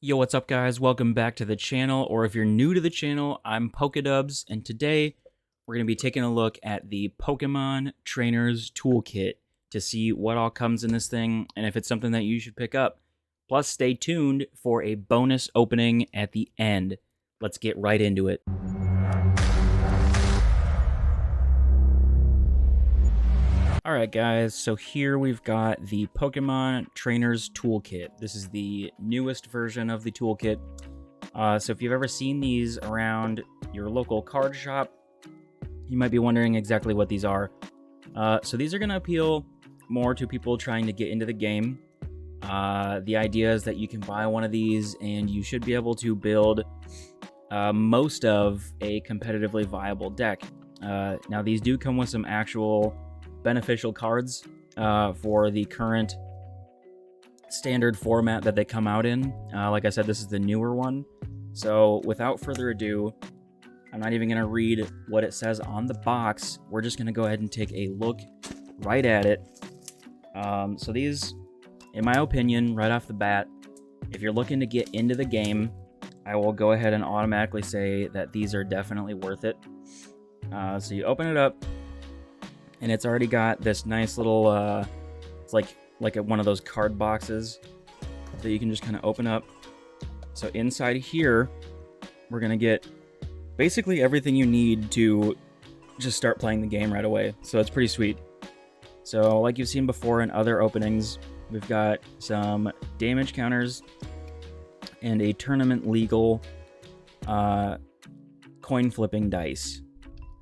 Yo, what's up guys? Welcome back to the channel, or if you're new to the channel, I'm Pokedubs, and today we're going to be taking a look at the Pokemon Trainers Toolkit to see what all comes in this thing, and if it's something that you should pick up. Plus, stay tuned for a bonus opening at the end. Let's get right into it. Alright guys, so here we've got the Pokemon Trainers Toolkit. This is the newest version of the toolkit. So if you've ever seen these around your local card shop, you might be wondering exactly what these are. So these are going to appeal more to people trying to get into the game. The idea is that you can buy one of these and you should be able to build most of a competitively viable deck. Now these do come with some actual beneficial cards for the current standard format that they come out in. Like I said, this is the newer one. So without further ado, I'm not even going to read what it says on the box. We're just going to go ahead and take a look right at it. So these, in my opinion, right off the bat, if you're looking to get into the game, I will go ahead and automatically say that these are definitely worth it. So you open it up, and it's already got this nice little, it's like one of those card boxes that you can just kind of open up. So inside here, we're going to get basically everything you need to just start playing the game right away. So it's pretty sweet. So like you've seen before in other openings, we've got some damage counters and a tournament legal coin flipping dice.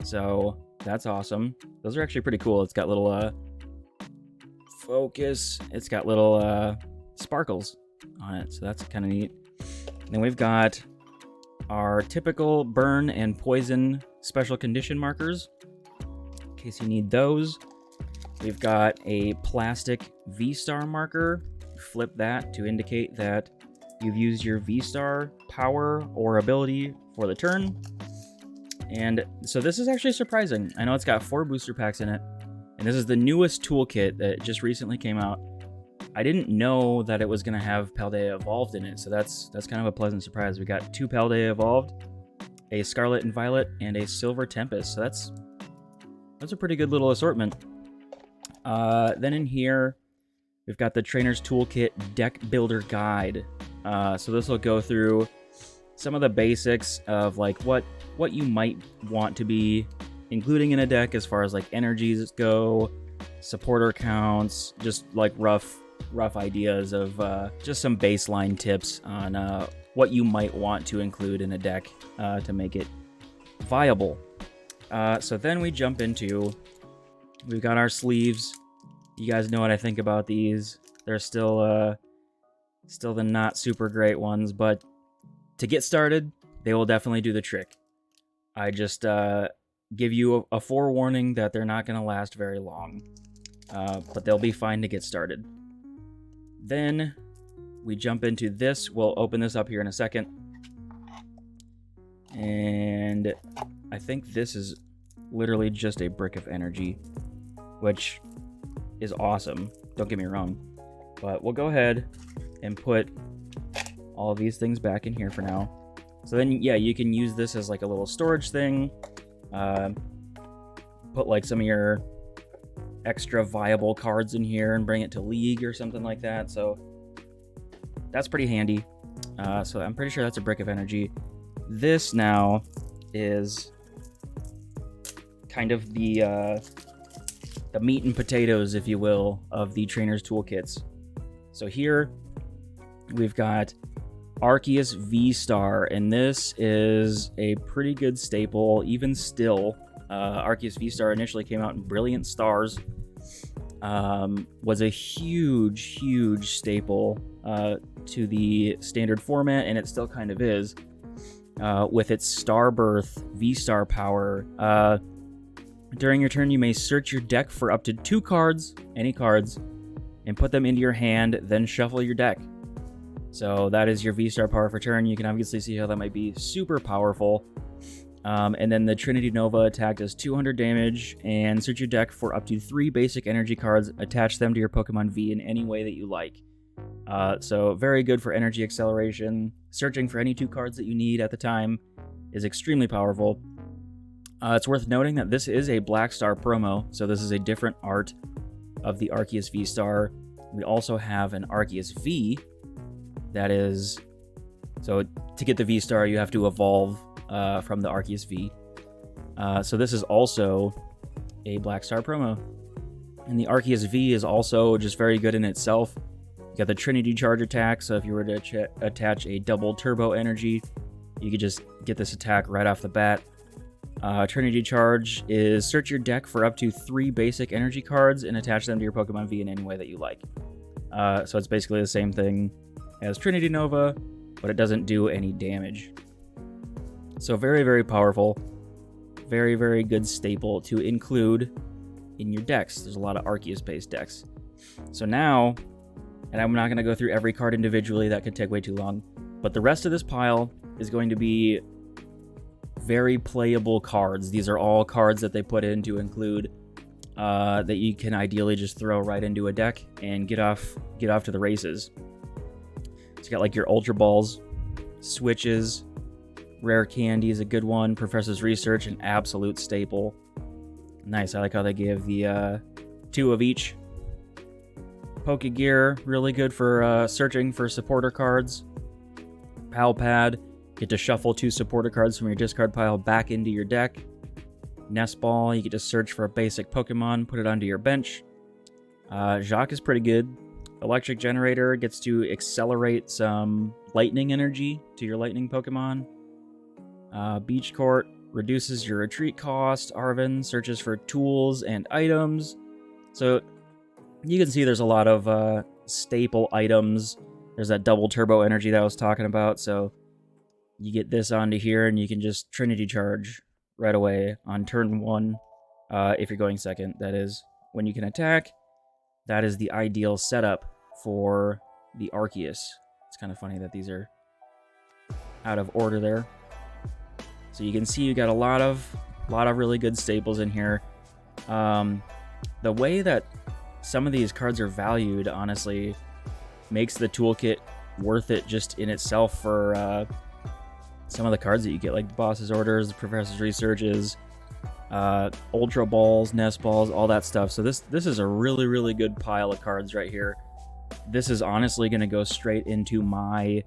So that's awesome. Those are actually pretty cool. It's got little focus. It's got little sparkles on it, so that's kind of neat. And then we've got our typical burn and poison special condition markers, in case you need those. We've got a plastic V-Star marker. Flip that to indicate that you've used your V-Star power or ability for the turn. And so this is actually surprising. I know it's got 4 booster packs in it, and this is the newest toolkit that just recently came out. I didn't know that it was going to have Paldea Evolved in it, so that's kind of a pleasant surprise. We got 2 Paldea Evolved, a Scarlet and Violet, and a Silver Tempest, so that's a pretty good little assortment. Then in here, we've got the Trainer's Toolkit Deck Builder Guide. So this will go through some of the basics of like what you might want to be including in a deck as far as like energies go, supporter counts, just like rough ideas of just some baseline tips on what you might want to include in a deck to make it viable. So then we jump into, we've got our sleeves. You guys know what I think about these. They're still the not super great ones, but to get started, they will definitely do the trick. I just give you a forewarning that they're not going to last very long, but they'll be fine to get started. Then we jump into this. We'll open this up here in a second. And I think this is literally just a brick of energy, which is awesome. Don't get me wrong. But we'll go ahead and put all of these things back in here for now. So then, yeah, you can use this as like a little storage thing. Put like some of your extra viable cards in here and bring it to League or something like that. So that's pretty handy. So I'm pretty sure that's a brick of energy. This now is kind of the meat and potatoes, if you will, of the Trainer's Toolkits. So here we've got Arceus V-Star, and this is a pretty good staple even still. Arceus V-Star initially came out in Brilliant Stars, was a huge staple to the standard format, and it still kind of is, with its Starbirth V-Star power. During your turn, you may search your deck for up to 2 cards, any cards, and put them into your hand, then shuffle your deck. So that is your V-Star power for turn. You can obviously see how that might be super powerful. And then the Trinity Nova attack does 200 damage, and search your deck for up to 3 basic energy cards. Attach them to your Pokemon V in any way that you like. So very good for energy acceleration. Searching for any 2 cards that you need at the time is extremely powerful. It's worth noting that this is a Black Star promo, so this is a different art of the Arceus V-Star. We also have an Arceus V that is... So to get the V-Star, you have to evolve from the Arceus V. So this is also a Black Star promo. And the Arceus V is also just very good in itself. You got the Trinity Charge attack, so if you were to attach a double turbo energy, you could just get this attack right off the bat. Trinity Charge is search your deck for up to 3 basic energy cards and attach them to your Pokemon V in any way that you like. So it's basically the same thing as Trinity Nova, but it doesn't do any damage. So very, very powerful. Very, very good staple to include in your decks. There's a lot of Arceus-based decks. So now, and I'm not going to go through every card individually, that could take way too long, but the rest of this pile is going to be very playable cards. These are all cards that they put in to include that you can ideally just throw right into a deck and get off to the races. So you got like your Ultra Balls, Switches, Rare Candy is a good one, Professor's Research, an absolute staple. Nice, I like how they give the 2 of each. Pokegear, really good for searching for supporter cards. Pal Pad, get to shuffle 2 supporter cards from your discard pile back into your deck. Nest Ball, you get to search for a basic Pokemon, put it onto your bench. Jacques is pretty good. Electric Generator gets to accelerate some lightning energy to your lightning Pokemon. Beach Court reduces your retreat cost. Arven searches for tools and items. So you can see there's a lot of staple items. There's that double turbo energy that I was talking about. So you get this onto here and you can just Trinity Charge right away on turn 1. If you're going second, that is. When you can attack, that is the ideal setup for the Arceus. It's kind of funny that these are out of order there. So you can see you got a lot of really good staples in here. The way that some of these cards are valued, honestly, makes the toolkit worth it just in itself for some of the cards that you get, like the Boss's Orders, the Professor's Researches, Ultra Balls, Nest Balls, all that stuff. So this is a really, really good pile of cards right here. This is honestly going to go straight into my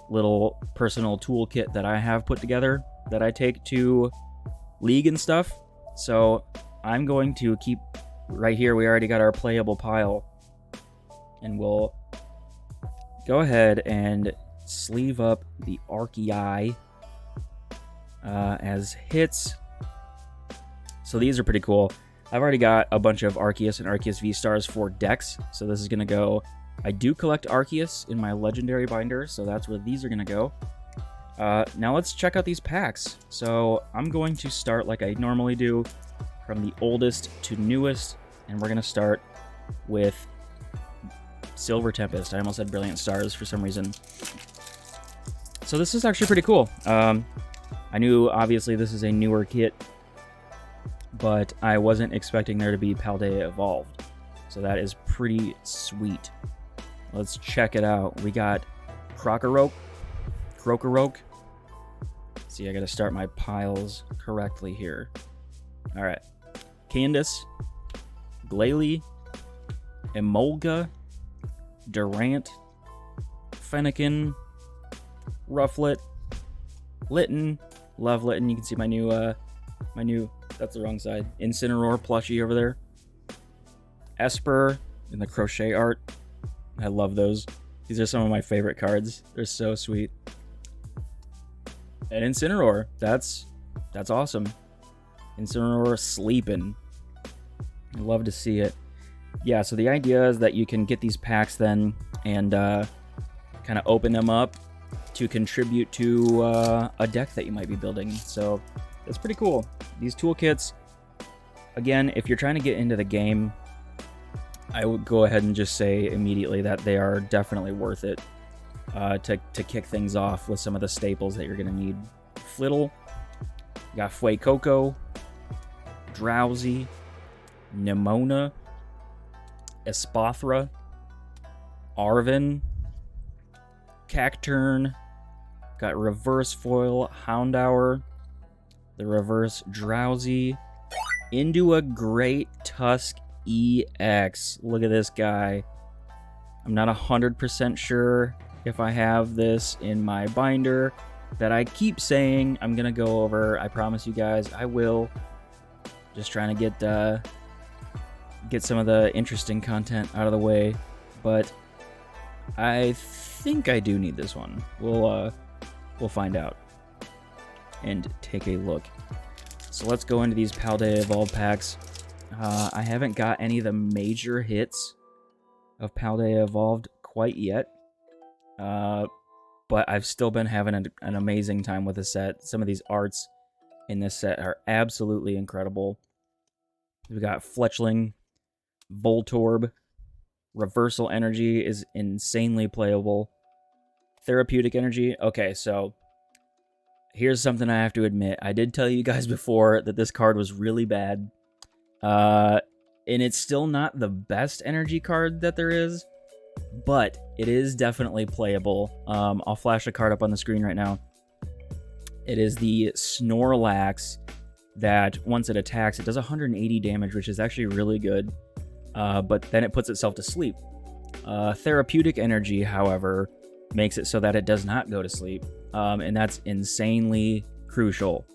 little personal toolkit that I have put together that I take to League and stuff. So I'm going to keep right here. We already got our playable pile, and we'll go ahead and sleeve up the Arceus as hits. So these are pretty cool. I've already got a bunch of Arceus and Arceus V-Stars for decks, so this is going to go... I do collect Arceus in my Legendary binder, so that's where these are going to go. Now let's check out these packs. So I'm going to start like I normally do, from the oldest to newest, and we're going to start with Silver Tempest. I almost said Brilliant Stars for some reason. So this is actually pretty cool. I knew, obviously, this is a newer kit, but I wasn't expecting there to be Paldea Evolved. So that is pretty sweet. Let's check it out. We got Krokorok. See, I gotta start my piles correctly here. All right. Candace, Glalie, Emolga, Durant, Fennekin, Rufflet, Litten. Love Litten. You can see my new, that's the wrong side, Incineroar plushie over there. Esper in the crochet art. I love those. These are some of my favorite cards. They're so sweet. And Incineroar. That's awesome. Incineroar sleeping. I love to see it. Yeah, so the idea is that you can get these packs then and kind of open them up to contribute to a deck that you might be building. So it's pretty cool. These toolkits, again, if you're trying to get into the game, I would go ahead and just say immediately that they are definitely worth it to kick things off with some of the staples that you're going to need. Flittle, you got Fuecoco, Drowsy, Nemona, Espathra, Arven, Cacturn, got reverse foil, Houndour, the reverse Drowsy, into a Great Tusk EX. Look at this guy. I'm not 100% sure if I have this in my binder that I keep saying I'm gonna go over. I promise you guys I will. Just trying to get some of the interesting content out of the way, but I think I do need this one. We'll find out and take a look. So let's go into these Paldea Evolved packs. I haven't got any of the major hits of Paldea Evolved quite yet, but I've still been having an amazing time with the set. Some of these arts in this set are absolutely incredible. We've got Fletchling, Voltorb, Reversal Energy is insanely playable. Therapeutic Energy. Okay, so here's something I have to admit. I did tell you guys before that this card was really bad. And it's still not the best energy card that there is, but it is definitely playable. I'll flash a card up on the screen right now. It is the Snorlax that once it attacks, it does 180 damage, which is actually really good. But then it puts itself to sleep. Therapeutic Energy, however, makes it so that it does not go to sleep. And that's insanely crucial.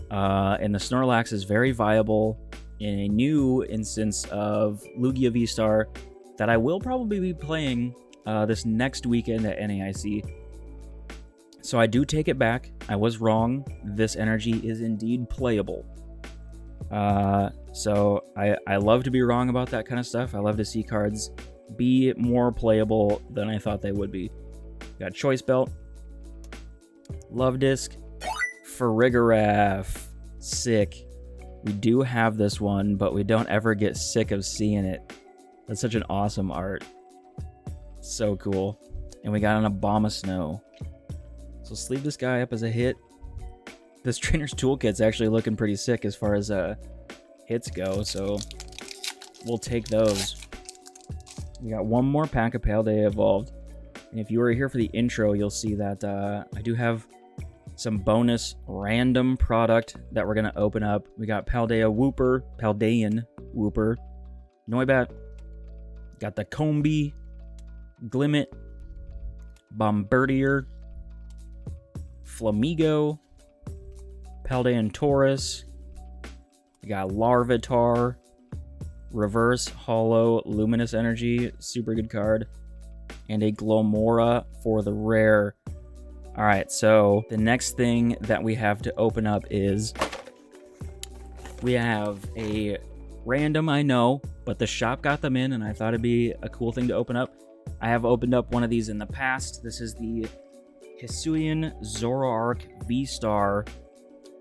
And the Snorlax is very viable in a new instance of Lugia V-Star that I will probably be playing this next weekend at NAIC. So I do take it back. I was wrong. This energy is indeed playable. So I love to be wrong about that kind of stuff. I love to see cards be more playable than I thought they would be. Got Choice Belt, Love Disc, Farigiraf. Sick. We do have this one, but we don't ever get sick of seeing it. That's such an awesome art. So cool. And we got an Abomasnow. So let's leave this guy up as a hit. This Trainer's Toolkit's actually looking pretty sick as far as hits go, so we'll take those. We got one more pack of Paldea Evolved. And if you were here for the intro, you'll see that I do have some bonus random product that we're going to open up. We got Paldean Wooper, Noibat, got the Combee, Glimmet, Bombardier, Flamigo, Paldean Taurus, we got Larvitar, Reverse Hollow Luminous Energy, super good card, and a Glomora for the rare. Alright, so the next thing that we have to open up is we have a random, I know, but the shop got them in and I thought it'd be a cool thing to open up. I have opened up one of these in the past. This is the Hisuian Zoroark V-Star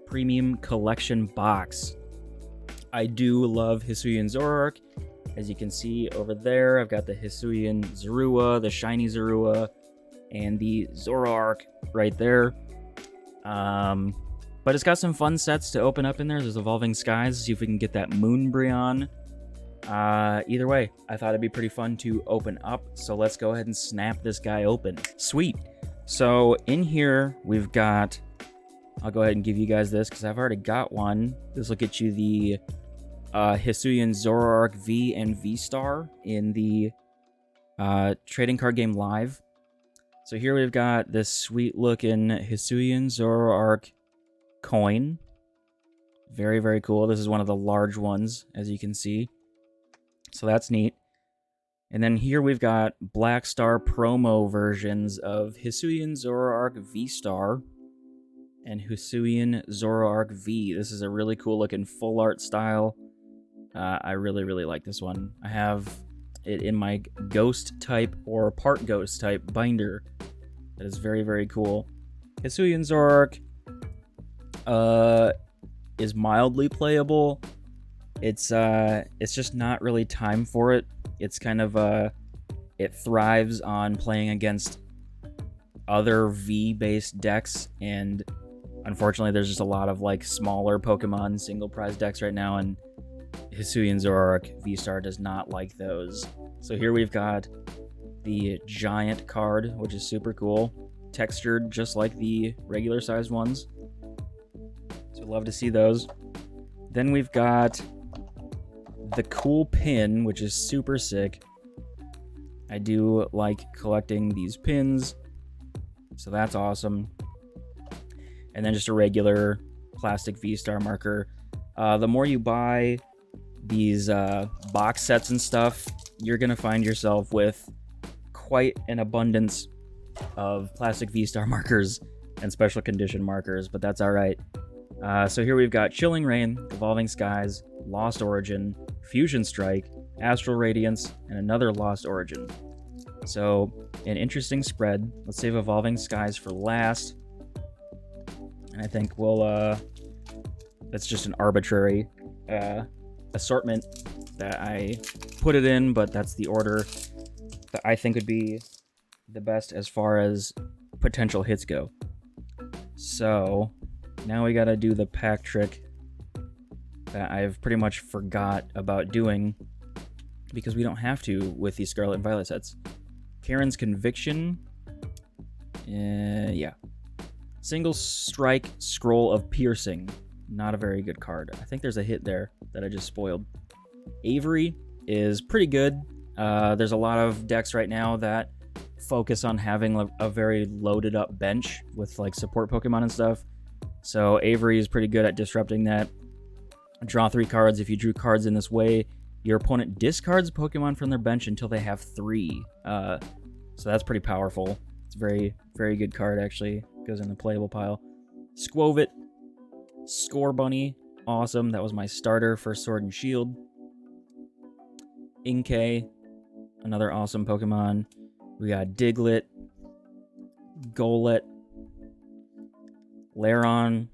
Premium Collection Box. I do love Hisuian Zoroark. As you can see over there, I've got the Hisuian Zorua, the Shiny Zorua, and the Zoroark right there. But it's got some fun sets to open up in there. There's Evolving Skies. See if we can get that Moonbreon. Either way, I thought it'd be pretty fun to open up. So let's go ahead and snap this guy open. Sweet. So in here, we've got... I'll go ahead and give you guys this because I've already got one. This will get you the Hisuian Zoroark V and V-Star in the Trading Card Game Live. So here we've got this sweet looking Hisuian Zoroark coin. Very, very cool. This is one of the large ones, as you can see. So that's neat. And then here we've got Black Star promo versions of Hisuian Zoroark V-Star and Hisuian Zoroark V. This is a really cool looking full art style. I really, really like this one. I have it in my ghost type or part ghost type binder. That is very, very cool. Hisuian Zoroark is mildly playable. It's just not really time for it. It's kind of it thrives on playing against other V-based decks, and unfortunately there's just a lot of like smaller Pokemon single prize decks right now, and Hisuian Zoroark V-Star does not like those. So here we've got the giant card, which is super cool. Textured just like the regular sized ones. So love to see those. Then we've got the cool pin, which is super sick. I do like collecting these pins, so that's awesome. And then just a regular plastic V-Star marker. The more you buy these box sets and stuff, you're gonna find yourself with quite an abundance of plastic V-Star markers and special condition markers, but that's all right. So here we've got Chilling Reign, Evolving Skies, Lost Origin, Fusion Strike, Astral Radiance, and another Lost Origin. So an interesting spread. Let's save Evolving Skies for last. And I think we'll, that's just an arbitrary assortment that I put it in, but that's the order that I think would be the best as far as potential hits go. So now we gotta do the pack trick that I've pretty much forgot about doing because we don't have to with these Scarlet and Violet sets. Karen's Conviction. Yeah. Single Strike Scroll of Piercing. Not a very good card. I think there's a hit there that I just spoiled. Avery is pretty good. There's a lot of decks right now that focus on having a very loaded up bench with like support Pokemon and stuff. So Avery is pretty good at disrupting that. Draw 3 cards. If you drew cards in this way, your opponent discards Pokemon from their bench until they have 3. So that's pretty powerful. It's a very, very good card, actually. Goes in the playable pile. Squovit. Score Bunny. Awesome. That was my starter for Sword and Shield. Inkay. Another awesome Pokemon. We got Diglett. Golett. Lairon.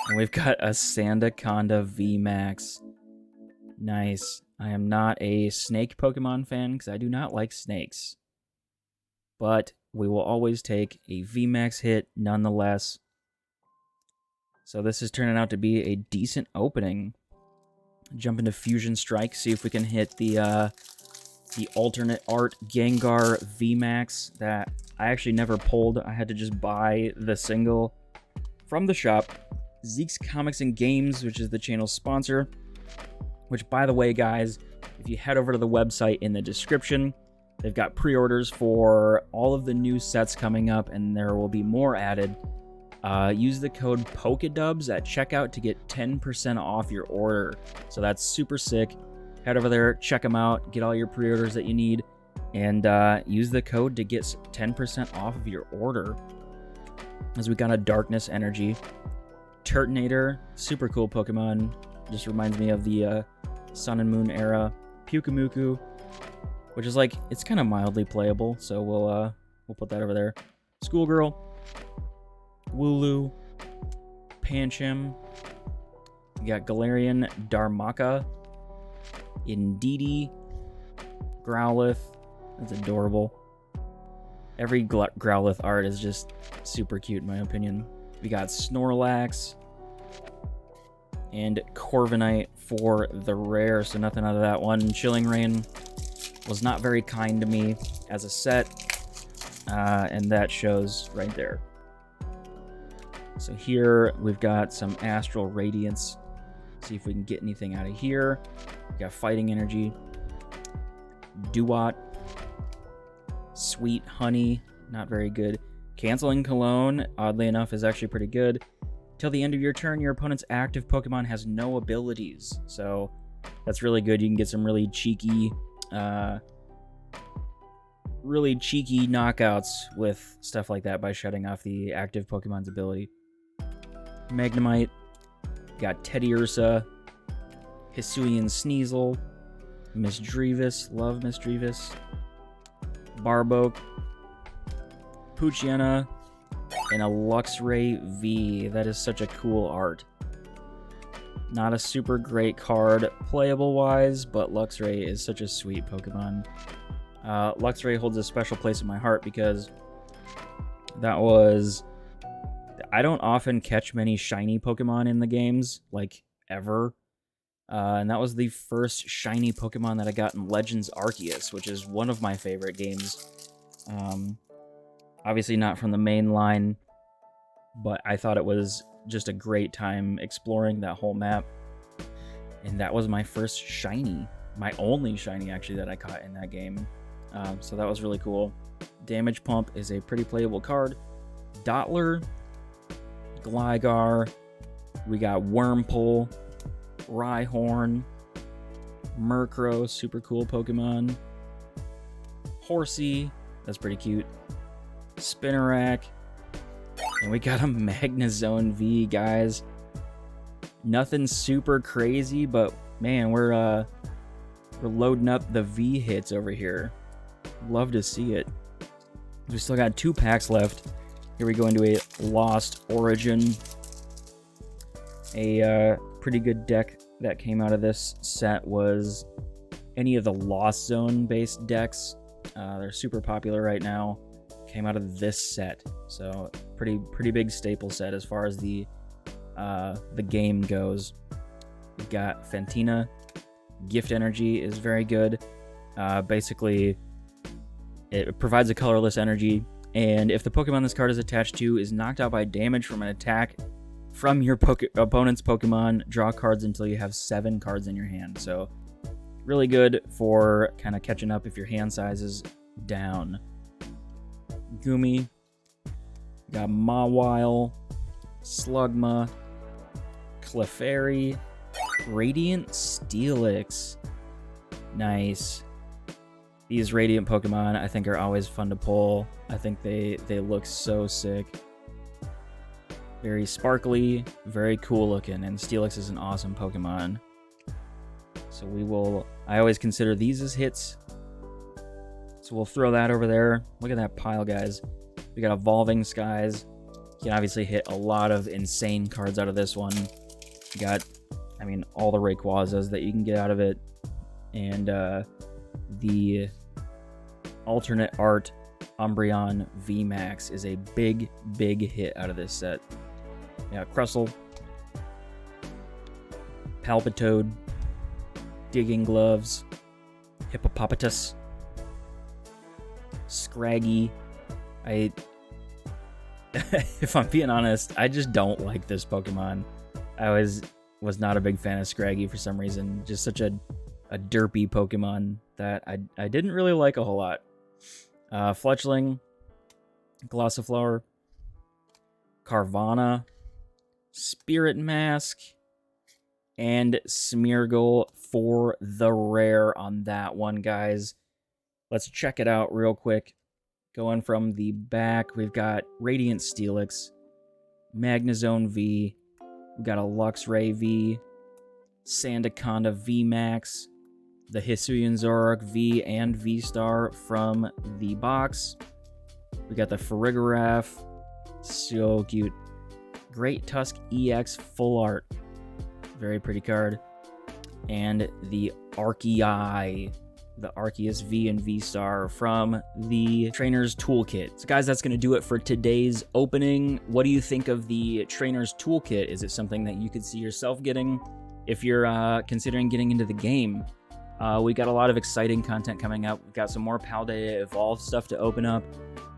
And we've got a Sandaconda VMAX. Nice. I am not a snake Pokemon fan because I do not like snakes. But we will always take a VMAX hit nonetheless. So this is turning out to be a decent opening. Jump into Fusion Strike, see if we can hit the alternate art Gengar VMAX that I actually never pulled. I had to just buy the single from the shop. Zeke's Comics and Games, which is the channel's sponsor. Which, by the way, guys, if you head over to the website in the description, they've got pre-orders for all of the new sets coming up, and there will be more added. Use the code POKEDUBS at checkout to get 10% off your order. So that's super sick. Head over there, check them out, get all your pre-orders that you need, and use the code to get 10% off of your order. As we got a Darkness Energy. Turtonator, super cool Pokemon. Just reminds me of the Sun and Moon era. Pyukumuku, which is like, it's kind of mildly playable, so we'll put that over there. Schoolgirl, Wooloo, Pancham. We got Galarian Darmaka, Indeedee, Growlithe. That's adorable. Every Growlithe art is just super cute, in my opinion. We got Snorlax and Corviknight for the rare, so nothing out of that one. Chilling Reign was not very kind to me as a set, and that shows right there. So here we've got some Astral Radiance. See if we can get anything out of here. We got Fighting Energy, Duat, Sweet Honey, not very good. Canceling Cologne, oddly enough, is actually pretty good. Till the end of your turn, your opponent's active Pokemon has no abilities. So that's really good. You can get some really cheeky knockouts with stuff like that by shutting off the active Pokemon's ability. Magnemite, got Teddiursa, Hisuian Sneasel, Misdreavus, love Misdreavus, Barboak, Poochyena, and a Luxray V. That is such a cool art. Not a super great card playable-wise, but Luxray is such a sweet Pokemon. Luxray holds a special place in my heart because that was... I don't often catch many shiny Pokemon in the games, like, ever. And that was the first shiny Pokemon that I got in Legends Arceus, which is one of my favorite games. Obviously not from the main line, but I thought it was just a great time exploring that whole map. And that was my first shiny, my only shiny actually that I caught in that game. So that was really cool. Damage Pump is a pretty playable card. Dottler, Gligar, we got Wurmple, Rhyhorn, Murkrow, super cool Pokemon. Horsey, that's pretty cute. Spinarak, and we got a Magnezone V, guys. Nothing super crazy, but man, we're loading up the V hits over here. Love to see it. We still got 2 packs left. Here we go into a Lost Origin. A pretty good deck that came out of this set was any of the Lost Zone based decks. They're super popular right now. Came out of this set, so pretty big staple set as far as the game goes. We got Fantina. Gift Energy is very good. Basically, it provides a colorless energy, and if the Pokemon this card is attached to is knocked out by damage from an attack from your opponent's Pokemon, draw cards until you have 7 cards in your hand. So really good for kind of catching up if your hand size is down. Gumi, got Mawile, Slugma, Clefairy, Radiant Steelix. Nice. These Radiant Pokemon I think are always fun to pull. I think they look so sick. Very sparkly, very cool looking, and Steelix is an awesome Pokemon. So I always consider these as hits. So we'll throw that over there. Look at that pile, guys. We got Evolving Skies. You can obviously hit a lot of insane cards out of this one. You got, I mean, all the Rayquazas that you can get out of it. And the alternate art Umbreon VMAX is a big hit out of this set. Yeah, Crustle, Palpitoad, Digging Gloves, Hippopotamus, Scraggy. If I'm being honest, I just don't like this Pokemon. I was not a big fan of Scraggy for some reason. Just such a derpy Pokemon that I didn't really like a whole lot. Fletchling, Glossiflower, Carvana, Spirit Mask, and Smeargle for the rare on that one, guys. Let's check it out real quick. Going from the back, we've got Radiant Steelix, Magnezone V, we've got a Luxray V, Sandaconda VMAX, the Hisuian Zoroark V and V-Star from the box. We got the Farigiraf, so cute. Great Tusk EX Full Art, very pretty card. And the Arceus, the Arceus V and V-Star from the Trainer's Toolkit. So guys, that's going to do it for today's opening. What do you think of the Trainer's Toolkit? Is it something that you could see yourself getting if you're considering getting into the game? We got a lot of exciting content coming up. We've got some more Paldea Evolve stuff to open up,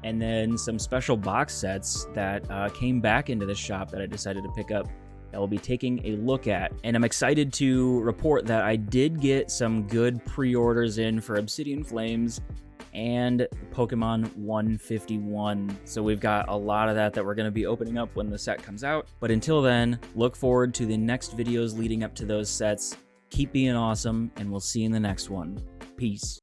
and then some special box sets that came back into the shop that I decided to pick up that we'll be taking a look at. And I'm excited to report that I did get some good pre-orders in for Obsidian Flames and Pokemon 151. So we've got a lot of that we're going to be opening up when the set comes out. But until then, look forward to the next videos leading up to those sets. Keep being awesome, and we'll see you in the next one. Peace.